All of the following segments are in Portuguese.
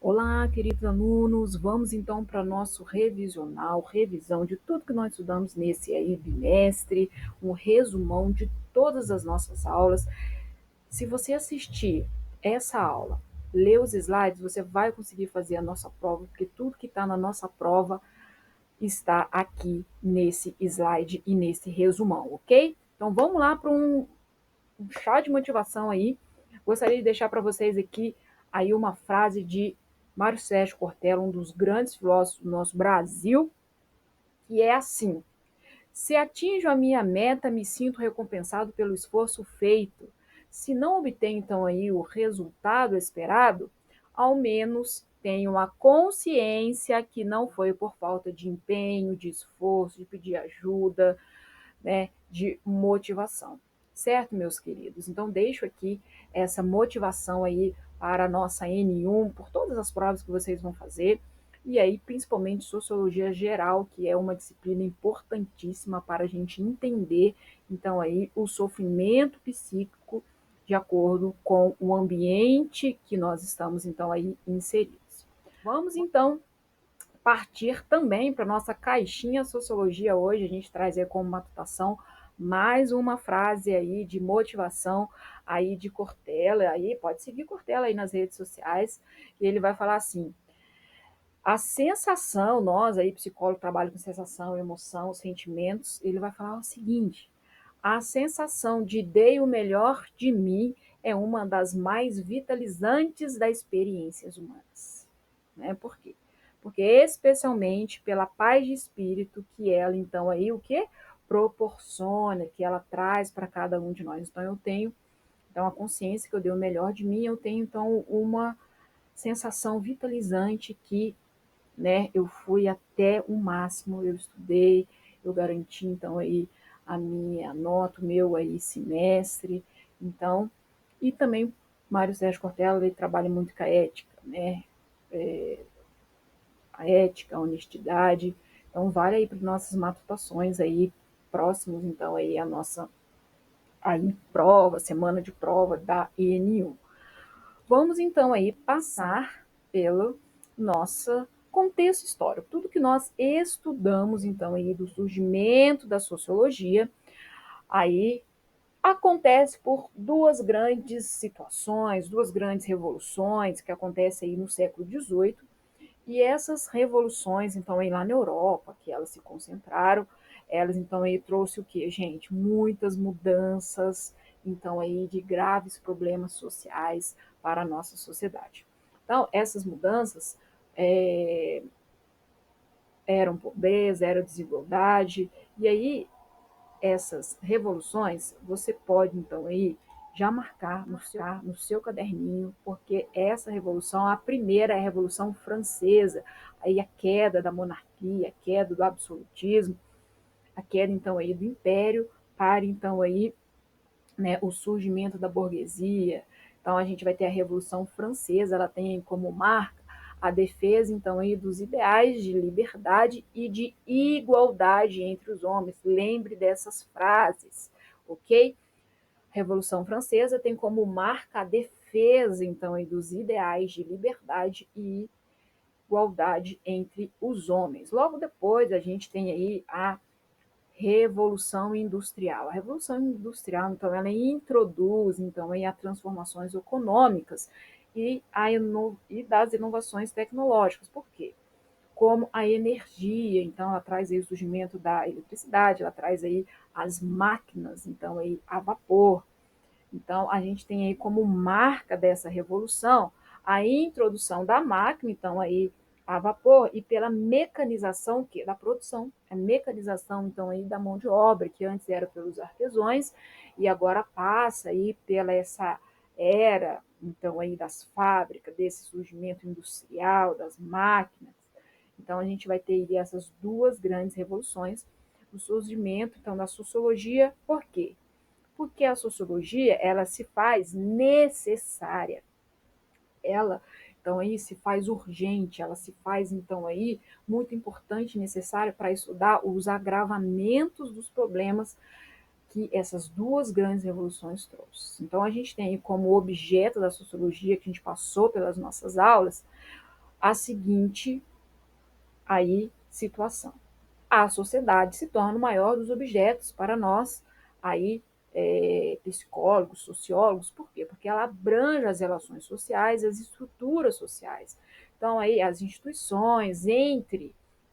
Olá, queridos alunos, vamos então para nosso revisional, revisão de tudo que nós estudamos nesse aí bimestre, um resumão de todas as nossas aulas. Se você assistir essa aula, ler os slides, você vai conseguir fazer a nossa prova, porque tudo que está na nossa prova está aqui nesse slide e nesse resumão, ok? Então vamos lá para um chá de motivação aí. Gostaria de deixar para vocês aqui aí uma frase de Mário Sérgio Cortella, um dos grandes filósofos do nosso Brasil, que é assim: se atinjo a minha meta, me sinto recompensado pelo esforço feito. Se não obtenho, então, aí o resultado esperado, ao menos tenho a consciência que não foi por falta de empenho, de esforço, de pedir ajuda, né, de motivação. Certo, meus queridos? Então, deixo aqui essa motivação aí para a nossa N1, por todas as provas que vocês vão fazer, e aí, principalmente, Sociologia Geral, que é uma disciplina importantíssima para a gente entender, então, aí, o sofrimento psíquico de acordo com o ambiente que nós estamos, então, aí, inseridos. Vamos, então, partir também para nossa caixinha Sociologia hoje. A gente traz aí como matutação mais uma frase aí de motivação aí de Cortella. Aí pode seguir Cortella aí nas redes sociais, e ele vai falar assim: a sensação, nós aí, psicólogo, trabalho com sensação, emoção, sentimentos, ele vai falar o seguinte: a sensação de dei o melhor de mim é uma das mais vitalizantes das experiências humanas. Né? Por quê? Porque especialmente pela paz de espírito que ela, então, aí, o que? Proporciona, que ela traz para cada um de nós. Então, eu tenho, então, a consciência que eu dei o melhor de mim, eu tenho, então, uma sensação vitalizante que, né, eu fui até o máximo, eu estudei, eu garanti, então, aí, a minha nota, o meu aí semestre, então, e também Mário Sérgio Cortella, ele trabalha muito com a ética, né, a ética, a honestidade, então vale aí para nossas matutações aí, próximos, então, aí a nossa aí prova, semana de prova da ENU. Vamos então aí passar pelo nosso contexto histórico, tudo que nós estudamos então aí do surgimento da sociologia, aí acontece por duas grandes situações, duas grandes revoluções que acontecem aí no século XVIII, e essas revoluções, então, aí lá na Europa, que elas se concentraram, elas, então, aí trouxe o que, gente? Muitas mudanças, então, aí de graves problemas sociais para a nossa sociedade. Então, essas mudanças eram pobreza, era desigualdade, e aí essas revoluções, você pode, então, aí já marcar no seu caderninho, porque essa revolução, a primeira é a Revolução Francesa, aí a queda da monarquia, a queda do absolutismo, a queda, então, aí do império, para, então, aí, né, o surgimento da burguesia. Então, a gente vai ter a Revolução Francesa, ela tem como marca a defesa, então, aí, dos ideais de liberdade e de igualdade entre os homens. Lembre dessas frases, ok? Revolução Francesa tem como marca a defesa, então, aí, dos ideais de liberdade e igualdade entre os homens. Logo depois, a gente tem aí a Revolução Industrial. A Revolução Industrial, então, ela introduz, então, aí, as transformações econômicas e das inovações tecnológicas. Por quê? Como a energia, então ela traz aí o surgimento da eletricidade, ela traz aí as máquinas, então aí a vapor. Então a gente tem aí como marca dessa revolução a introdução da máquina, então aí a vapor, e pela mecanização que da produção, a mecanização então aí da mão de obra, que antes era pelos artesãos e agora passa aí pela essa era então aí das fábricas, desse surgimento industrial, das máquinas. Então a gente vai ter essas duas grandes revoluções, o surgimento então da sociologia. Por quê? Porque a sociologia ela se faz necessária, ela então aí se faz urgente, ela se faz então aí muito importante, necessária para estudar os agravamentos dos problemas que essas duas grandes revoluções trouxeram. Então a gente tem como objeto da sociologia que a gente passou pelas nossas aulas a seguinte aí situação: a sociedade se torna o maior dos objetos para nós, aí, psicólogos, sociólogos. Por quê? Porque ela abrange as relações sociais, as estruturas sociais. Então, aí, as instituições,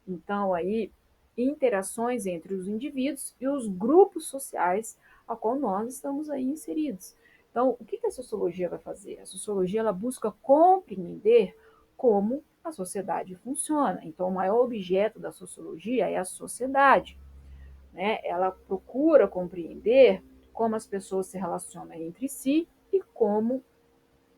então, aí, interações entre os indivíduos e os grupos sociais a qual nós estamos aí inseridos. Então, o que a sociologia vai fazer? A sociologia ela busca compreender como a sociedade funciona. Então, o maior objeto da sociologia é a sociedade, né? Ela procura compreender como as pessoas se relacionam entre si e como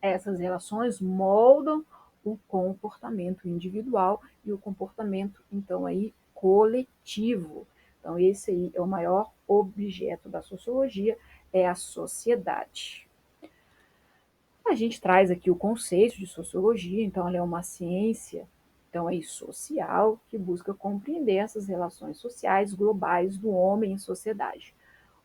essas relações moldam o comportamento individual e o comportamento, então, aí, coletivo. Então, esse aí é o maior objeto da sociologia, é a sociedade. A gente traz aqui o conceito de sociologia, então ela é uma ciência, então aí social, que busca compreender essas relações sociais globais do homem em sociedade.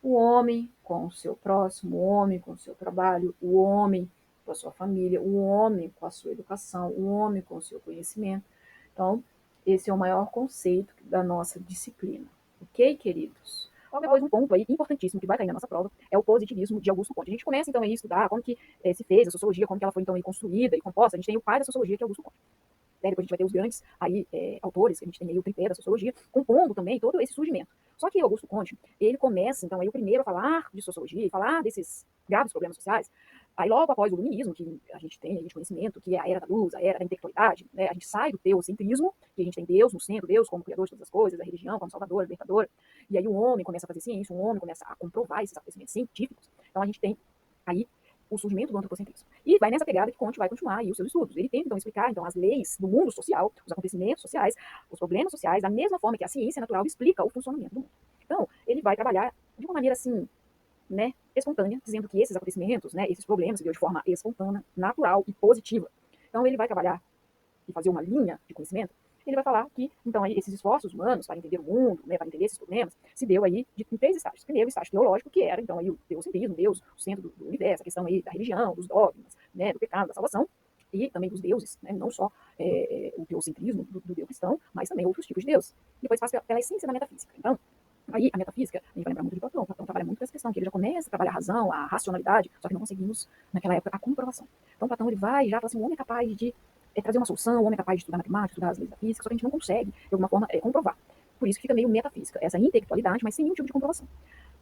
O homem com o seu próximo, o homem com o seu trabalho, o homem com a sua família, o homem com a sua educação, o homem com o seu conhecimento. Então, esse é o maior conceito da nossa disciplina. Ok, queridos? Depois, um ponto aí importantíssimo que vai cair na nossa prova é o positivismo de Augusto Comte. A gente começa então a estudar como que se fez a sociologia, como que ela foi então aí construída e composta. A gente tem o pai da sociologia, que é Augusto Comte. Depois a gente vai ter os grandes aí, autores, que a gente tem aí o tripé da sociologia, compondo também todo esse surgimento. Só que Augusto Comte, ele começa, então, aí o primeiro a falar de sociologia e falar desses graves problemas sociais, aí logo após o iluminismo, que a gente tem aí de conhecimento, que é a era da luz, a era da intelectualidade, né? A gente sai do teocentrismo, que a gente tem Deus no centro, Deus como criador de todas as coisas, a religião como salvador, libertador, e aí o homem começa a fazer ciência, o homem começa a comprovar esses acontecimentos científicos. Então a gente tem aí o surgimento do antropocentrismo. E vai nessa pegada que Comte vai continuar aí os seus estudos. Ele tenta, então, explicar então, as leis do mundo social, os acontecimentos sociais, os problemas sociais, da mesma forma que a ciência natural explica o funcionamento do mundo. Então, ele vai trabalhar de uma maneira, assim, né, espontânea, dizendo que esses acontecimentos, né, esses problemas se deu de forma espontânea, natural e positiva. Então, ele vai trabalhar e fazer uma linha de conhecimento, ele vai falar que, então, aí, esses esforços humanos para entender o mundo, né, para entender esses problemas, se deu aí em 3 estágios. Primeiro, o estágio teológico, que era, então, aí, o teocentrismo, Deus, o centro do universo, a questão aí da religião, dos dogmas, né, do pecado, da salvação, e também dos deuses, né, não só o teocentrismo do Deus cristão, mas também outros tipos de Deus. Depois passa pela essência da metafísica. Então, aí a metafísica, a gente vai lembrar muito de Platão. Platão trabalha muito com essa questão, que ele já começa a trabalhar a razão, a racionalidade, só que não conseguimos, naquela época, a comprovação. Então, Platão ele vai e já fala assim: o homem é capaz de trazer uma solução, o homem é capaz de estudar matemática, estudar as leis da física, só que a gente não consegue, de alguma forma, comprovar. Por isso que fica meio metafísica, essa intelectualidade, mas sem nenhum tipo de comprovação.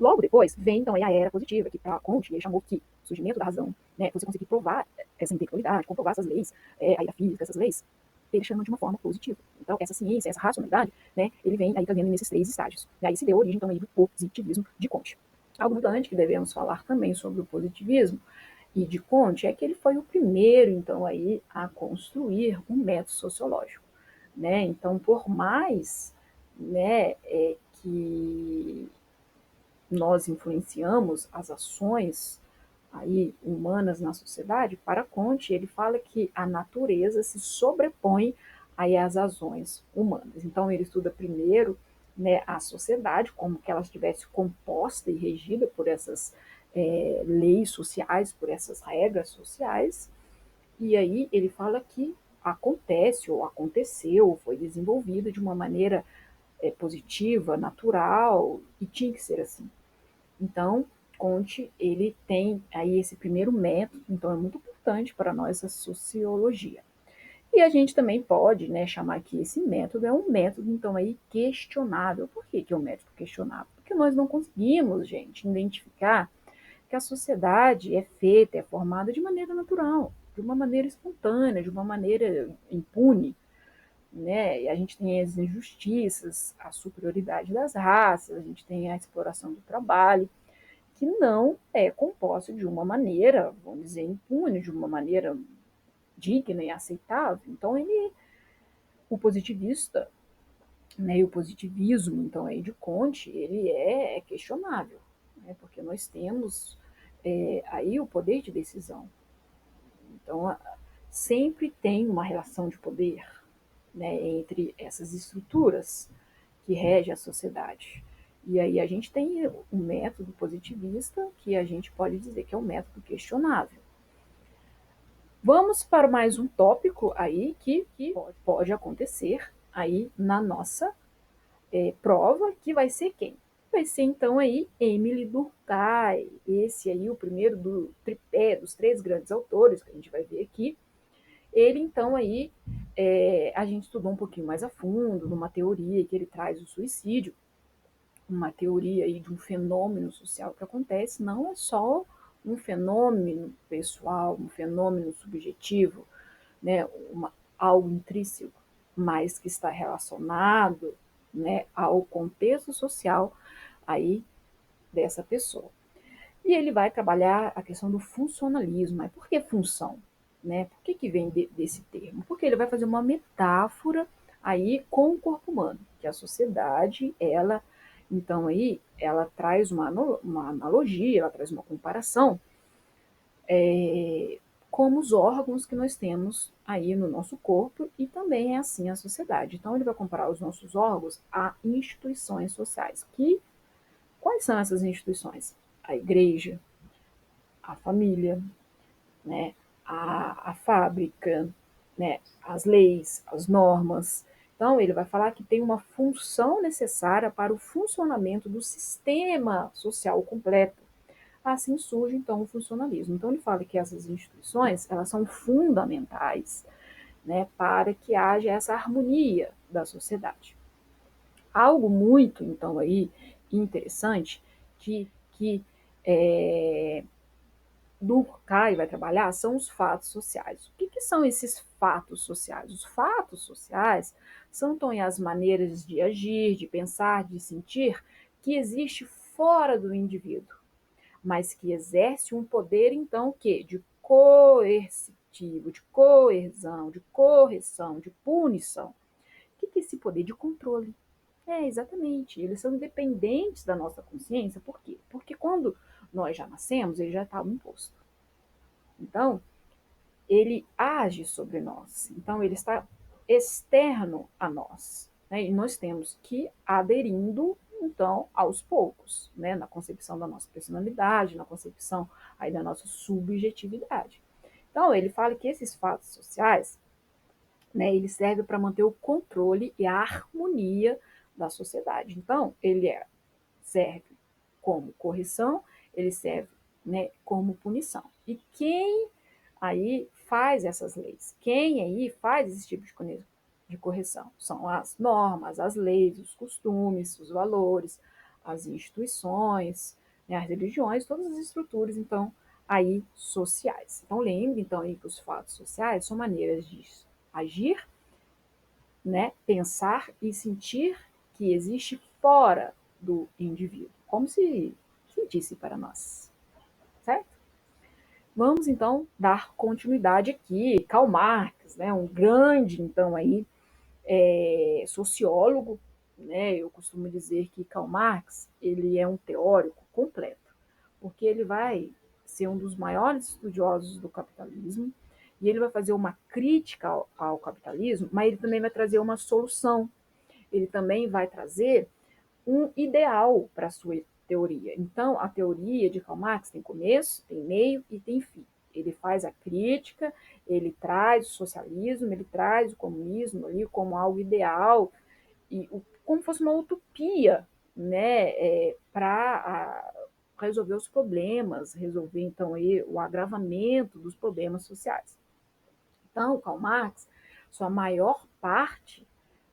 Logo depois, vem então aí a era positiva, que para Comte ele chamou que o surgimento da razão, né, você conseguir provar essa intelectualidade, comprovar essas leis, aí da física, essas leis, ele chama de uma forma positiva. Então, essa ciência, essa racionalidade, né, ele vem aí caminhando nesses 3 estágios. E aí se deu origem, então, aí do positivismo de Comte. Algo importante que devemos falar também sobre o positivismo e de Comte é que ele foi o primeiro, então, aí, a construir um método sociológico, né? Então, por mais, né, que nós influenciamos as ações aí humanas na sociedade, para Comte, ele fala que a natureza se sobrepõe aí às ações humanas. Então, ele estuda primeiro, né, a sociedade, como que ela estivesse composta e regida por essas leis sociais, por essas regras sociais, e aí ele fala que acontece, ou aconteceu, ou foi desenvolvido de uma maneira positiva, natural, e tinha que ser assim. Então, Conte, ele tem aí esse primeiro método, então é muito importante para nós a sociologia. E a gente também pode, né, chamar que esse método é um método, então, aí questionável. Por que é um método questionável? Porque nós não conseguimos, gente, identificar que a sociedade é feita, é formada de maneira natural, de uma maneira espontânea, de uma maneira impune, né? E a gente tem as injustiças, a superioridade das raças, a gente tem a exploração do trabalho, que não é composta de uma maneira, vamos dizer, impune, de uma maneira digna e aceitável. Então, o positivista, né, e o positivismo, então, aí de Comte, ele é questionável, né, porque nós temos aí o poder de decisão. Então, sempre tem uma relação de poder, né, entre essas estruturas que regem a sociedade. E aí a gente tem o método positivista, que a gente pode dizer que é um método questionável. Vamos para mais um tópico aí que pode acontecer aí na nossa prova, que vai ser quem? Vai ser então aí Emily Durkheim, esse aí o primeiro do tripé dos três grandes autores que a gente vai ver aqui. Ele então aí a gente estudou um pouquinho mais a fundo numa teoria que ele traz o suicídio, uma teoria aí de um fenômeno social que acontece, não é só um fenômeno pessoal, um fenômeno subjetivo, né, algo intrínseco, mas que está relacionado, né, ao contexto social aí dessa pessoa. E ele vai trabalhar a questão do funcionalismo. Mas por que função? Né? Por que vem desse termo? Porque ele vai fazer uma metáfora aí com o corpo humano, que a sociedade, ela, então aí, ela traz uma analogia, ela traz uma comparação como os órgãos que nós temos aí no nosso corpo e também é assim a sociedade. Então ele vai comparar os nossos órgãos a instituições sociais. Quais são essas instituições? A igreja, a família, né, a fábrica, né, as leis, as normas. Então, ele vai falar que tem uma função necessária para o funcionamento do sistema social completo. Assim surge, então, o funcionalismo. Então, ele fala que essas instituições, elas são fundamentais, né, para que haja essa harmonia da sociedade. Algo muito, então, aí, interessante, que é, Durkheim vai trabalhar são os fatos sociais. O que são esses fatos sociais? Os fatos sociais são então as maneiras de agir, de pensar, de sentir que existe fora do indivíduo, mas que exerce um poder então que de coercitivo, de coerção, de correção, de punição. O que é esse poder de controle? Exatamente. Eles são independentes da nossa consciência. Por quê? Porque quando nós já nascemos, ele já estava imposto. Então, ele age sobre nós. Então, ele está externo a nós. Né? E nós temos que ir aderindo, então, aos poucos, né? Na concepção da nossa personalidade, na concepção aí da nossa subjetividade. Então, ele fala que esses fatos sociais, né, ele serve para manter o controle e a harmonia da sociedade. Então, serve como correção, ele serve, né, como punição. E quem aí faz essas leis? Quem aí faz esse tipo de correção? São as normas, as leis, os costumes, os valores, as instituições, né, as religiões, todas as estruturas, então, aí sociais. Então, lembre, então, aí que os fatos sociais são maneiras de agir, né, pensar e sentir que existe fora do indivíduo, como se disse para nós, certo? Vamos então dar continuidade aqui. Karl Marx, né, um grande então aí sociólogo, né? Eu costumo dizer que Karl Marx ele é um teórico completo, porque ele vai ser um dos maiores estudiosos do capitalismo e ele vai fazer uma crítica ao capitalismo, mas ele também vai trazer uma solução. Ele também vai trazer um ideal para a sua teoria. Então, a teoria de Karl Marx tem começo, tem meio e tem fim. Ele faz a crítica, ele traz o socialismo, ele traz o comunismo ali como algo ideal e como fosse uma utopia, né, para resolver os problemas, resolver então aí o agravamento dos problemas sociais. Então, Karl Marx, sua maior parte,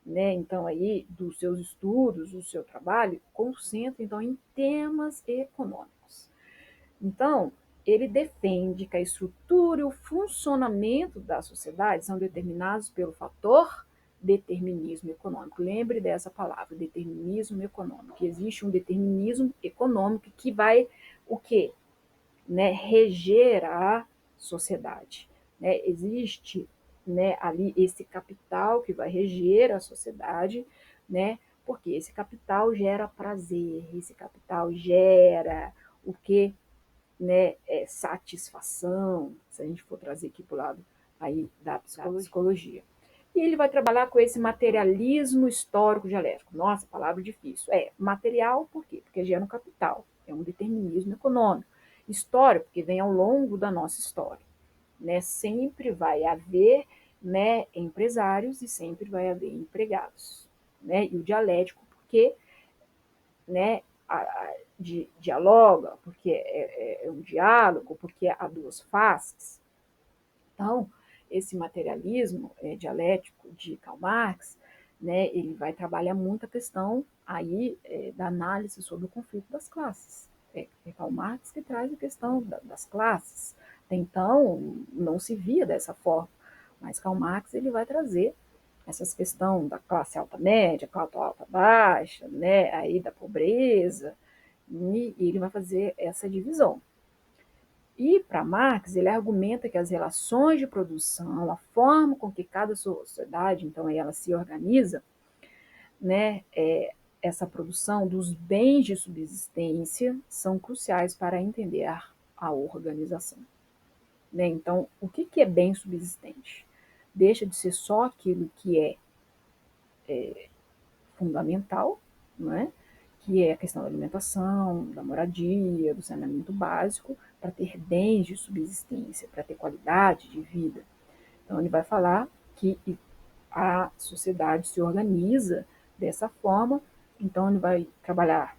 né, então aí dos seus estudos, do seu trabalho, concentra então em temas econômicos. Então, ele defende que a estrutura e o funcionamento da sociedade são determinados pelo fator determinismo econômico. Lembre dessa palavra, determinismo econômico. Existe um determinismo econômico que vai o quê? Né, reger a sociedade. Né? Existe, né, ali esse capital que vai reger a sociedade, né? Porque esse capital gera prazer, esse capital gera o que, né, satisfação, se a gente for trazer aqui para o lado aí da psicologia. E ele vai trabalhar com esse materialismo histórico dialético. Nossa, palavra difícil. Material por quê? Porque gera um capital, é um determinismo econômico. História, porque vem ao longo da nossa história. né? Sempre vai haver, né, empresários e sempre vai haver empregados, né? E o dialético, porque, né, dialoga, porque é um diálogo, porque há duas faces. Então, esse materialismo dialético de Karl Marx, né, ele vai trabalhar muito a questão aí da análise sobre o conflito das classes. É Karl Marx que traz a questão das classes. Até então, não se via dessa forma, mas Karl Marx ele vai trazer essas questões da classe alta média, classe alta baixa, né, aí da pobreza, e ele vai fazer essa divisão. E para Marx, ele argumenta que as relações de produção, a forma com que cada sociedade, então, ela se organiza, né, essa produção dos bens de subsistência são cruciais para entender a organização. Né? Então, o que é bem subsistente? Deixa de ser só aquilo que é fundamental, não é? Que é a questão da alimentação, da moradia, do saneamento básico, para ter bens de subsistência, para ter qualidade de vida. Então, ele vai falar que a sociedade se organiza dessa forma, então, ele vai trabalhar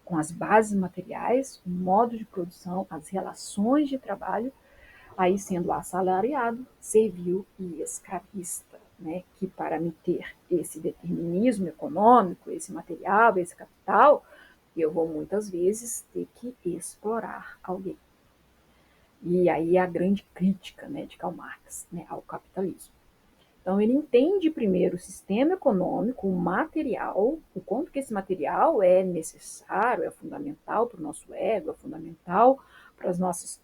com as bases materiais, o modo de produção, as relações de trabalho, aí sendo assalariado, servil e escravista, né? Que para me ter esse determinismo econômico, esse material, esse capital, eu vou muitas vezes ter que explorar alguém. E aí a grande crítica, né, de Karl Marx, né, ao capitalismo. Então ele entende primeiro o sistema econômico, o material, o quanto que esse material é necessário, é fundamental para o nosso ego, é fundamental para as nossas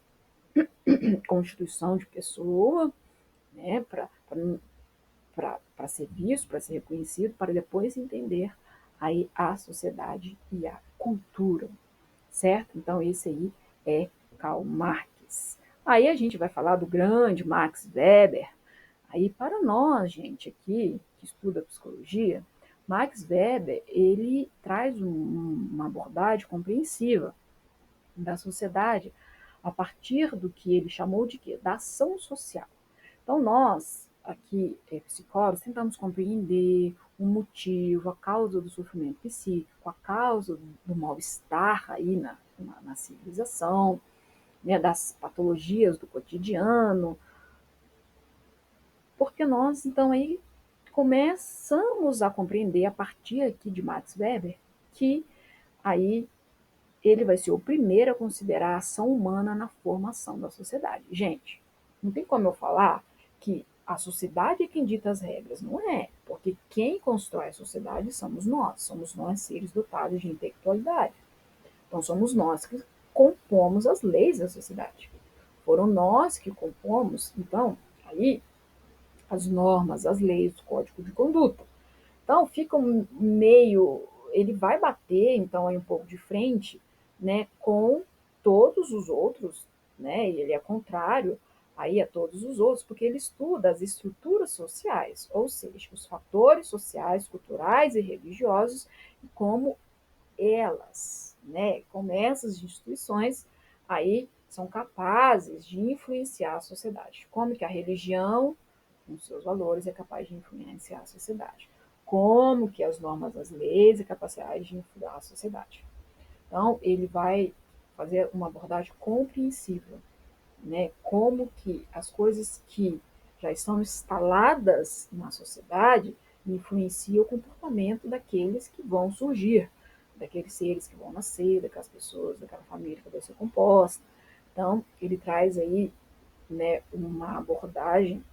constituição de pessoa, né, para ser visto, para ser reconhecido, para depois entender aí a sociedade e a cultura, certo? Então esse aí é Karl Marx. Aí a gente vai falar do grande Max Weber. Aí para nós, gente, aqui que estuda psicologia, Max Weber ele traz uma abordagem compreensiva da sociedade a partir do que ele chamou de quê? Da ação social. Então, nós, aqui, psicólogos, tentamos compreender o motivo, a causa do sofrimento psíquico, a causa do mal-estar aí na civilização, né, das patologias do cotidiano, porque nós, então, aí começamos a compreender, a partir aqui de Max Weber, que aí ele vai ser o primeiro a considerar a ação humana na formação da sociedade. Gente, não tem como eu falar que a sociedade é quem dita as regras, não é, porque quem constrói a sociedade somos nós seres dotados de intelectualidade. Então somos nós que compomos as leis da sociedade. Foram nós que compomos, então, aí as normas, as leis, o código de conduta. Então fica meio, ele vai bater então aí um pouco de frente, né, com todos os outros, né? E ele é contrário aí a todos os outros, porque ele estuda as estruturas sociais, ou seja, os fatores sociais, culturais e religiosos e como elas, né, como essas instituições aí são capazes de influenciar a sociedade, como que a religião com seus valores é capaz de influenciar a sociedade, como que as normas das leis é capaz de influenciar a sociedade. Então, ele vai fazer uma abordagem compreensiva, né? Como que as coisas que já estão instaladas na sociedade influenciam o comportamento daqueles que vão surgir, daqueles seres que vão nascer, daquelas pessoas, daquela família que vai ser composta. Então, ele traz aí, né, uma abordagem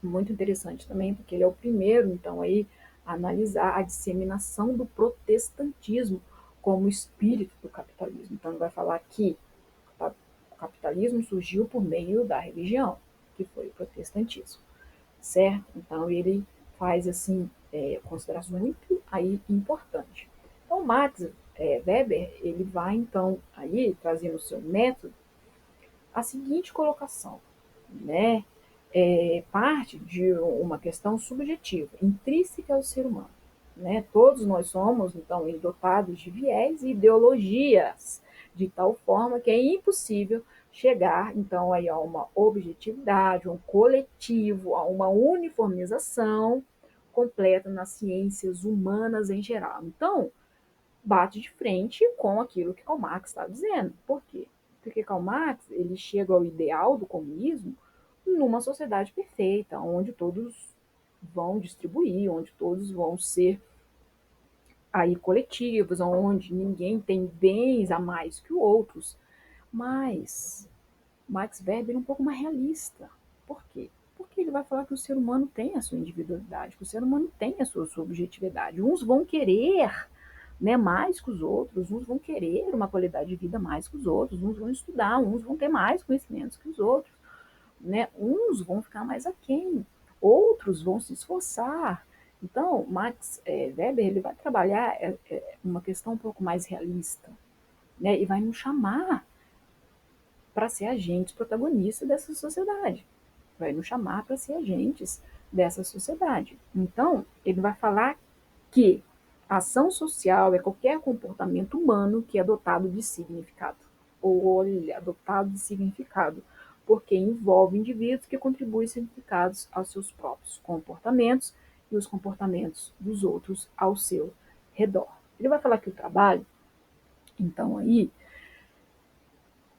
muito interessante também, porque ele é o primeiro, então, aí, a analisar a disseminação do protestantismo como espírito do capitalismo. Então, ele vai falar que o capitalismo surgiu por meio da religião, que foi o protestantismo, certo? Então, ele faz, assim, considerações muito aí importantes. Então, Max Weber, ele vai, então, aí, trazendo o seu método, a seguinte colocação, né? Parte de uma questão subjetiva, intrínseca ao ser humano. Né? Todos nós somos, então, dotados de viés e ideologias, de tal forma que é impossível chegar, então, aí a uma objetividade, um coletivo, a uma uniformização completa nas ciências humanas em geral. Então, bate de frente com aquilo que Karl Marx está dizendo. Por quê? Porque Karl Marx ele chega ao ideal do comunismo numa sociedade perfeita, onde todos vão distribuir, onde todos vão ser aí coletivos, onde ninguém tem bens a mais que outros. Mas Max Weber é um pouco mais realista. Por quê? Porque ele vai falar que o ser humano tem a sua individualidade, que o ser humano tem a sua subjetividade. Uns vão querer, né, mais que os outros, uns vão querer uma qualidade de vida mais que os outros, uns vão estudar, uns vão ter mais conhecimentos que os outros, né? Uns vão ficar mais aquém, outros vão se esforçar. Então, Max Weber ele vai trabalhar uma questão um pouco mais realista, né? E vai nos chamar para ser agentes protagonistas dessa sociedade, vai nos chamar para ser agentes dessa sociedade. Então, ele vai falar que a ação social é qualquer comportamento humano que é dotado de significado. Olha, dotado de significado, porque envolve indivíduos que contribuem significados aos seus próprios comportamentos e os comportamentos dos outros ao seu redor. Ele vai falar que o trabalho, então aí,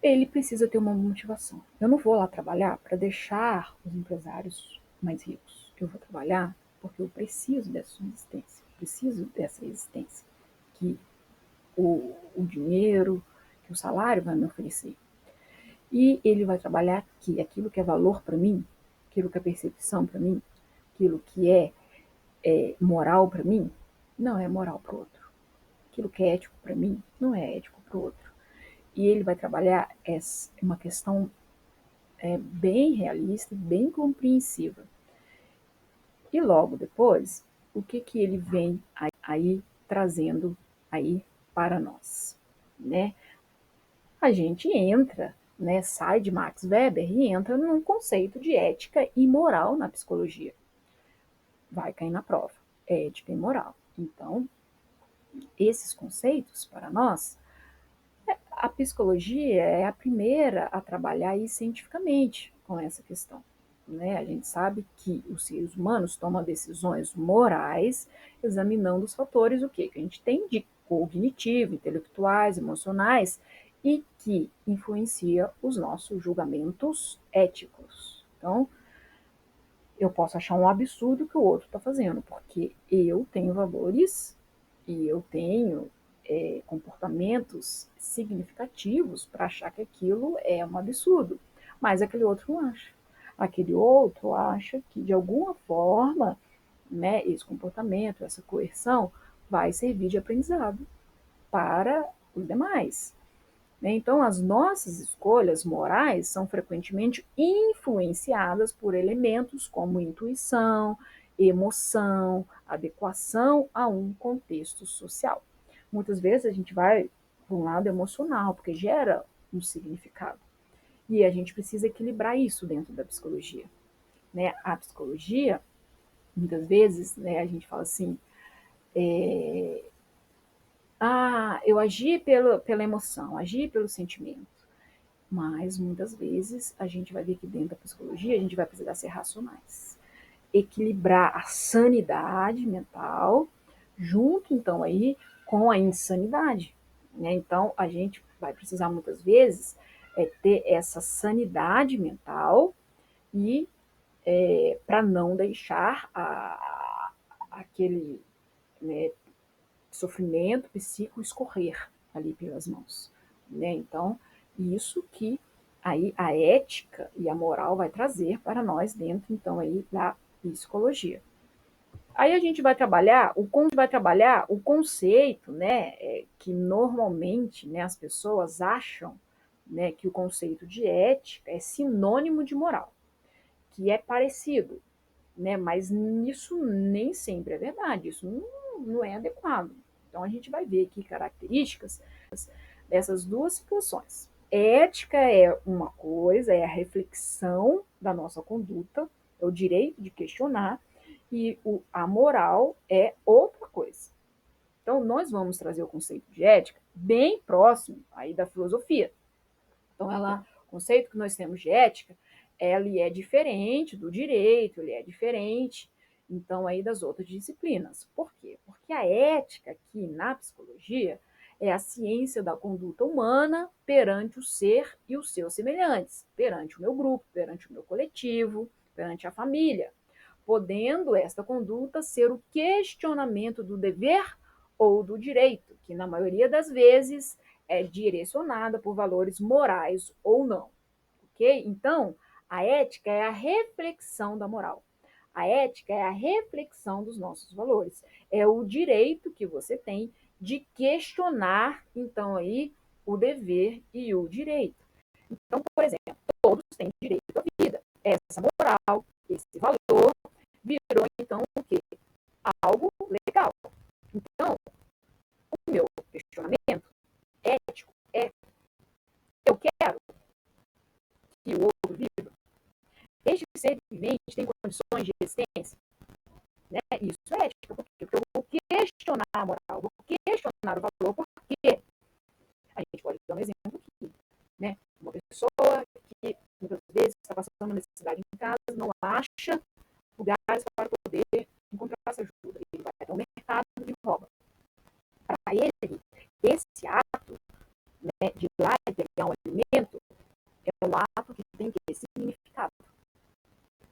ele precisa ter uma motivação. Eu não vou lá trabalhar para deixar os empresários mais ricos. Eu vou trabalhar porque eu preciso dessa existência, preciso dessa existência que o dinheiro, que o salário vai me oferecer. E ele vai trabalhar que aquilo que é valor para mim, aquilo que é percepção para mim, aquilo que é moral para mim, não é moral para o outro. Aquilo que é ético para mim, não é ético para o outro. E ele vai trabalhar uma questão bem realista, bem compreensiva. E logo depois, o que ele vem aí trazendo aí para nós, né? A gente entra, né, sai de Max Weber e entra num conceito de ética e moral na psicologia. Vai cair na prova, ética e moral. Então, esses conceitos para nós, a psicologia é a primeira a trabalhar aí cientificamente com essa questão. Né? A gente sabe que os seres humanos tomam decisões morais examinando os fatores o quê? Que a gente tem de cognitivo, intelectuais, emocionais e que influencia os nossos julgamentos éticos. Então, eu posso achar um absurdo que o outro está fazendo, porque eu tenho valores e eu tenho comportamentos significativos para achar que aquilo é um absurdo, mas aquele outro não acha. Aquele outro acha que, de alguma forma, né, esse comportamento, essa coerção, vai servir de aprendizado para os demais. Né? Então, as nossas escolhas morais são frequentemente influenciadas por elementos como intuição, emoção, adequação a um contexto social. Muitas vezes a gente vai para um lado emocional, porque gera um significado. E a gente precisa equilibrar isso dentro da psicologia. Né? A psicologia, muitas vezes, né, a gente fala assim, eu agi pela emoção, agi pelo sentimento. Mas muitas vezes a gente vai ver que dentro da psicologia a gente vai precisar ser racionais. Equilibrar a sanidade mental junto então aí com a insanidade. Né? Então a gente vai precisar muitas vezes ter essa sanidade mental e para não deixar aquele, né, sofrimento psíquico escorrer ali pelas mãos. Né? Então, isso que aí a ética e a moral vai trazer para nós dentro, então, aí da psicologia. Aí a gente vai trabalhar o conceito, né, que normalmente, né, as pessoas acham, né, que o conceito de ética é sinônimo de moral, que é parecido, né, mas isso nem sempre é verdade, isso não é adequado. Então a gente vai ver aqui características dessas duas situações. Ética é uma coisa, é a reflexão da nossa conduta, é o direito de questionar, e a moral é outra coisa. Então, nós vamos trazer o conceito de ética bem próximo aí da filosofia. Então, ela conceito que nós temos de ética, ele é diferente do direito, ele é diferente, então, aí das outras disciplinas. Por quê? Porque a ética aqui na psicologia é a ciência da conduta humana perante o ser e os seus semelhantes, perante o meu grupo, perante o meu coletivo, perante a família, podendo esta conduta ser o questionamento do dever ou do direito, que na maioria das vezes é direcionada por valores morais ou não, ok? Então, a ética é a reflexão da moral. A ética é a reflexão dos nossos valores. É o direito que você tem de questionar, então, aí, o dever e o direito. Então, por exemplo, todos têm direito à vida. Essa moral, esse valor, virou, então, o quê? Algo legal. Então, o meu questionamento ético é: eu quero que o outro viva. Este ser vivente tem condições de existência. Né? Isso é ética, porque eu vou questionar a moral, vou questionar o valor, porque a gente pode dar um exemplo aqui. Né? Uma pessoa que muitas vezes está passando uma necessidade em casa, não acha lugares para poder encontrar essa ajuda. Ele vai até o mercado e rouba. Para ele, esse ato, né, de ir lá e pegar um alimento é um ato que tem que ter significado.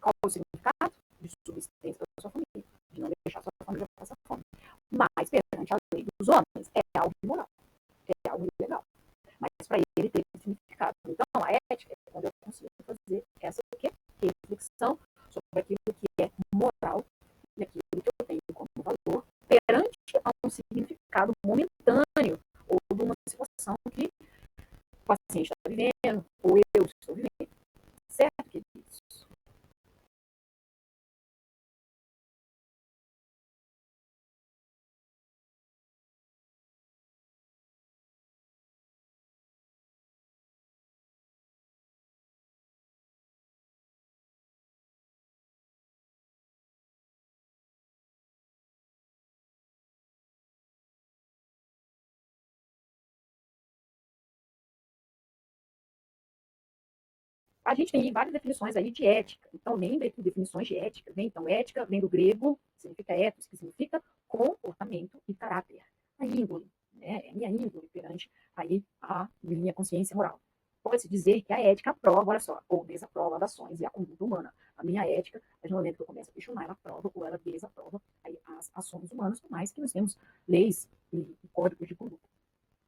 Qual é o significado? De subsistência da sua família, de não deixar sua família passar fome. Mas, perante a lei dos homens, é algo imoral, é algo ilegal. Mas para ele tem significado. Então, a ética é quando eu consigo fazer essa reflexão sobre aquilo que é moral e aquilo que eu tenho como valor perante a um significado momentâneo ou de uma situação que o paciente está vivendo ou eu estou vivendo. Certo, queridos? A gente tem várias definições aí de ética. Então, lembre que definições de ética, vem, então, ética vem do grego, significa ethos, que significa comportamento e caráter. A índole, né? É a minha índole perante aí a minha consciência moral. Pode-se dizer que a ética aprova, olha só, ou desaprova as ações e a conduta humana. A minha ética, no momento que eu começo a questionar, ela aprova ou ela desaprova aí as ações humanas, por mais que nós temos leis e códigos de conduta.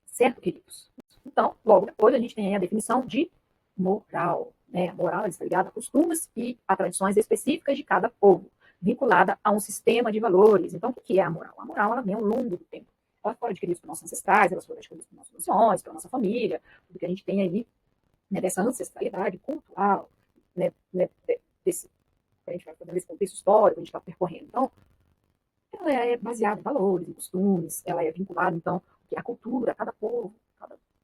Certo, queridos? Então, logo depois, a gente tem a definição de moral. Né? Moral está ligada a costumes e a tradições específicas de cada povo, vinculada a um sistema de valores. Então, o que é a moral? A moral ela vem ao longo do tempo. Ela foi adquirida por nossos ancestrais, ela foi adquirida por nossas nações, pela nossa família, tudo que a gente tem aí, né, dessa ancestralidade cultural, né, desse, a gente vai fazer esse contexto histórico, a gente está percorrendo. Então, ela é baseada em valores, em costumes, ela é vinculada, então, que a cultura, cada povo,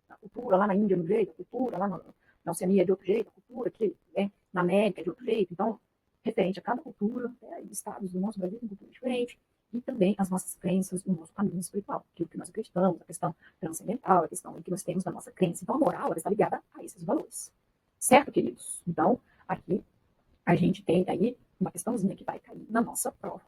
a cultura lá na Índia é de um jeito, a cultura lá na Oceania é de outro jeito, a cultura aqui, né, na América é de outro jeito. Então, referente a cada cultura, estados do nosso Brasil têm cultura diferente, e também as nossas crenças, o nosso caminho espiritual, aquilo que nós acreditamos, a questão transcendental, a questão que nós temos da nossa crença. Então, a moral ela está ligada a esses valores. Certo, queridos? Então, aqui a gente tem aí uma questãozinha que vai cair na nossa prova.